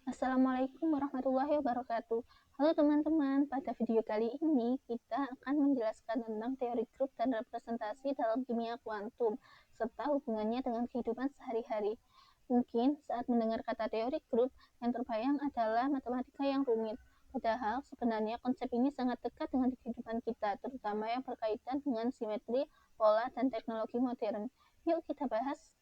Assalamualaikum warahmatullahi wabarakatuh. Halo teman-teman, pada video kali ini kita akan menjelaskan tentang teori grup dan representasi dalam kimia kuantum, serta hubungannya dengan kehidupan sehari-hari. Mungkin saat mendengar kata teori grup, yang terbayang adalah matematika yang rumit. Padahal sebenarnya konsep ini sangat dekat dengan kehidupan kita, terutama yang berkaitan dengan simetri, pola, dan teknologi modern. Yuk kita bahas.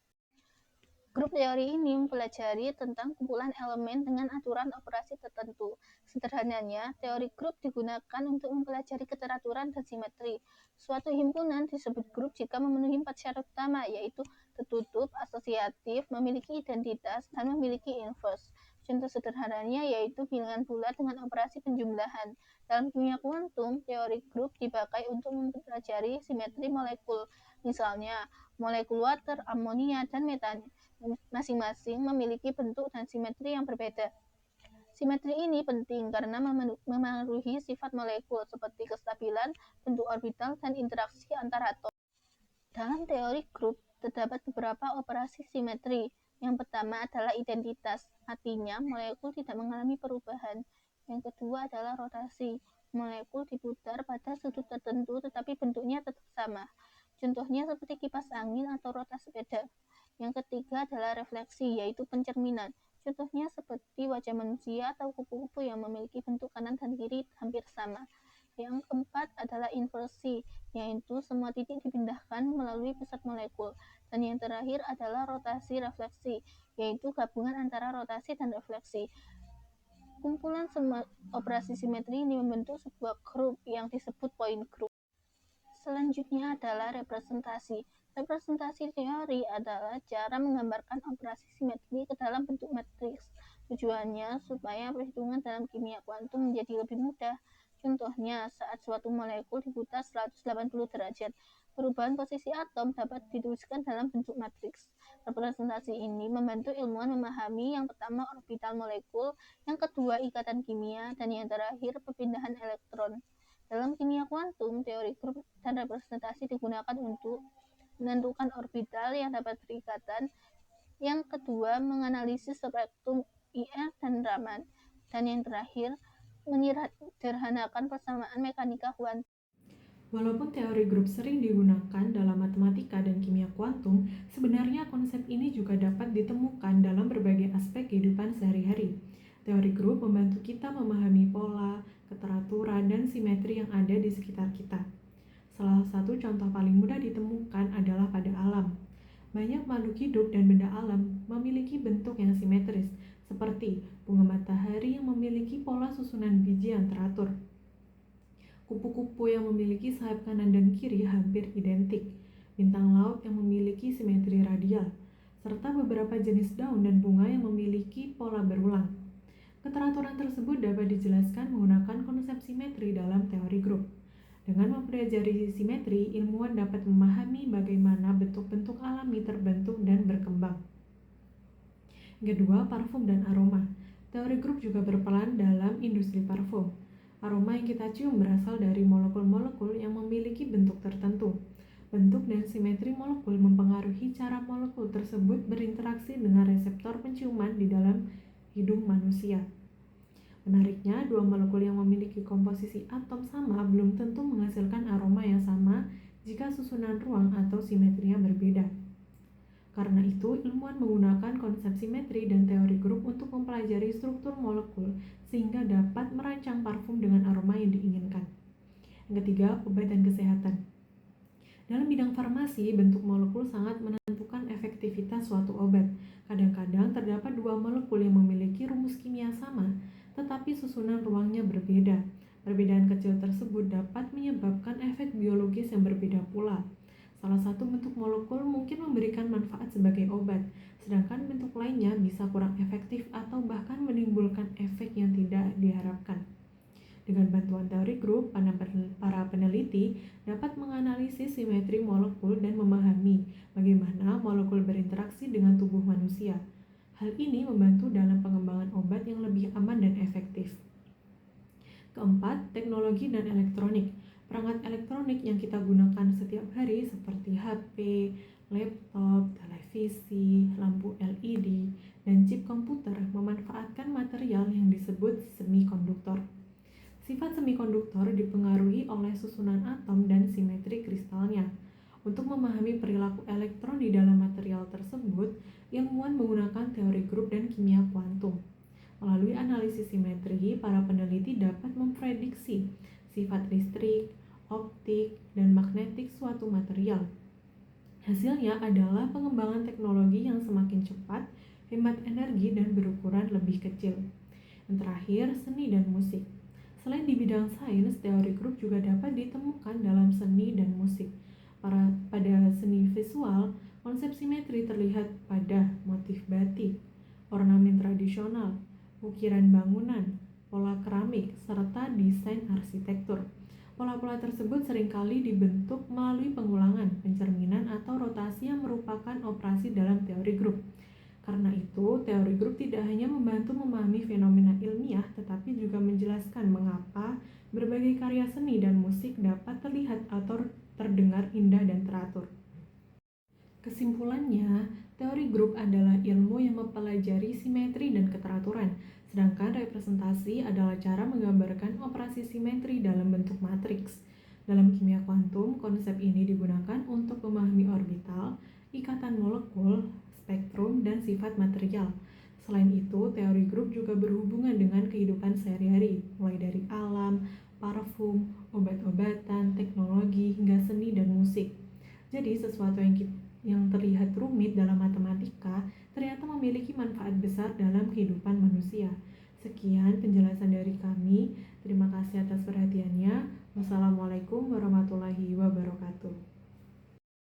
Grup teori ini mempelajari tentang kumpulan elemen dengan aturan operasi tertentu. Sederhananya, teori grup digunakan untuk mempelajari keteraturan dan simetri. Suatu himpunan disebut grup jika memenuhi 4 syarat utama, yaitu tertutup, asosiatif, memiliki identitas, dan memiliki inverse. Contoh sederhananya yaitu bilangan bulat dengan operasi penjumlahan. Dalam kimia kuantum, teori grup dipakai untuk mempelajari simetri molekul. Misalnya, molekul water, amonia, dan metan masing-masing memiliki bentuk dan simetri yang berbeda. Simetri ini penting karena memengaruhi sifat molekul seperti kestabilan, bentuk orbital, dan interaksi antar atom. Dalam teori grup, terdapat beberapa operasi simetri. Yang pertama adalah identitas, artinya molekul tidak mengalami perubahan. Yang kedua adalah rotasi, molekul diputar pada sudut tertentu tetapi bentuknya tetap sama. Contohnya seperti kipas angin atau roda sepeda. Yang ketiga adalah refleksi, yaitu pencerminan. Contohnya seperti wajah manusia atau kupu-kupu yang memiliki bentuk kanan dan kiri hampir sama. Yang keempat adalah inversi, yaitu semua titik dipindahkan melalui pusat molekul. Dan yang terakhir adalah rotasi refleksi, yaitu gabungan antara rotasi dan refleksi. Kumpulan semua operasi simetri ini membentuk sebuah grup yang disebut point group. Selanjutnya adalah representasi. Representasi teori adalah cara menggambarkan operasi simetri ke dalam bentuk matriks. Tujuannya supaya perhitungan dalam kimia kuantum menjadi lebih mudah. Contohnya, saat suatu molekul diputar 180 derajat, perubahan posisi atom dapat dituliskan dalam bentuk matriks. Representasi ini membantu ilmuwan memahami yang pertama orbital molekul, yang kedua ikatan kimia, dan yang terakhir perpindahan elektron. Dalam kimia kuantum, teori grup dan representasi digunakan untuk menentukan orbital yang dapat berikatan. Yang kedua, menganalisis spektrum IR dan Raman. Dan yang terakhir, menyederhanakan persamaan mekanika kuantum. Walaupun teori grup sering digunakan dalam matematika dan kimia kuantum, sebenarnya konsep ini juga dapat ditemukan dalam berbagai aspek kehidupan sehari-hari. Teori grup membantu kita memahami pola, keteraturan, dan simetri yang ada di sekitar kita. Salah satu contoh paling mudah ditemukan adalah pada alam. Banyak makhluk hidup dan benda alam memiliki bentuk yang simetris, seperti bunga matahari yang memiliki pola susunan biji yang teratur. Kupu-kupu yang memiliki sayap kanan dan kiri hampir identik, bintang laut yang memiliki simetri radial, serta beberapa jenis daun dan bunga yang memiliki pola berulang. Keteraturan tersebut dapat dijelaskan menggunakan konsep simetri dalam teori grup. Dengan mempelajari simetri, ilmuwan dapat memahami bagaimana bentuk-bentuk alami terbentuk dan berkembang. Kedua, parfum dan aroma. Teori grup juga berperan dalam industri parfum. Aroma yang kita cium berasal dari molekul-molekul yang memiliki bentuk tertentu. Bentuk dan simetri molekul mempengaruhi cara molekul tersebut berinteraksi dengan reseptor penciuman di dalam hidung manusia. Menariknya, dua molekul yang memiliki komposisi atom sama belum tentu menghasilkan aroma yang sama jika susunan ruang atau simetrinya berbeda. Karena itu, ilmuwan menggunakan konsep simetri dan teori grup untuk mempelajari struktur molekul sehingga dapat merancang parfum dengan aroma yang diinginkan. Yang ketiga, obat dan kesehatan. Dalam bidang farmasi, bentuk molekul sangat menentukan efektivitas suatu obat. Kadang-kadang terdapat dua molekul yang memiliki rumus kimia sama, tetapi susunan ruangnya berbeda. Perbedaan kecil tersebut dapat menyebabkan efek biologis yang berbeda pula. Salah satu bentuk molekul mungkin memberikan manfaat sebagai obat, sedangkan bentuk lainnya bisa kurang efektif atau bahkan menimbulkan efek yang tidak diharapkan. Dengan bantuan teori grup, para peneliti dapat menganalisis simetri molekul dan memahami bagaimana molekul berinteraksi dengan tubuh manusia. Hal ini membantu dalam pengembangan obat yang lebih aman dan efektif. Keempat, teknologi dan elektronik. Perangkat elektronik yang kita gunakan setiap hari seperti HP, Laptop, televisi, lampu LED, dan chip komputer memanfaatkan material yang disebut semikonduktor. Sifat semikonduktor dipengaruhi oleh susunan atom dan simetri kristalnya. Untuk memahami perilaku elektron di dalam material tersebut, ilmuwan menggunakan teori grup dan kimia kuantum. Melalui analisis simetri, para peneliti dapat memprediksi sifat listrik, optik, dan magnetik suatu material. Hasilnya adalah pengembangan teknologi yang semakin cepat, hemat energi, dan berukuran lebih kecil. Yang terakhir, seni dan musik. Selain di bidang sains, teori grup juga dapat ditemukan dalam seni dan musik. Pada seni visual, konsep simetri terlihat pada motif batik, ornamen tradisional, ukiran bangunan, pola keramik, serta desain arsitektur. Pola-pola tersebut seringkali dibentuk melalui pengulangan, pencerminan, atau rotasi yang merupakan operasi dalam teori grup. Karena itu, teori grup tidak hanya membantu memahami fenomena ilmiah, tetapi juga menjelaskan mengapa berbagai karya seni dan musik dapat terlihat atau terdengar indah dan teratur. Kesimpulannya, teori grup adalah ilmu yang mempelajari simetri dan keteraturan, sedangkan representasi adalah cara menggambarkan operasi simetri dalam bentuk matriks. Dalam kimia kuantum, konsep ini digunakan untuk memahami orbital, ikatan molekul, spektrum, dan sifat material. Selain itu, teori grup juga berhubungan dengan kehidupan sehari-hari, mulai dari alam, parfum, obat-obatan, teknologi, hingga seni dan musik. Jadi, sesuatu yang terlihat rumit dalam matematika ternyata memiliki manfaat besar dalam kehidupan manusia. Sekian penjelasan dari kami. Terima kasih atas perhatiannya. Wassalamualaikum warahmatullahi wabarakatuh.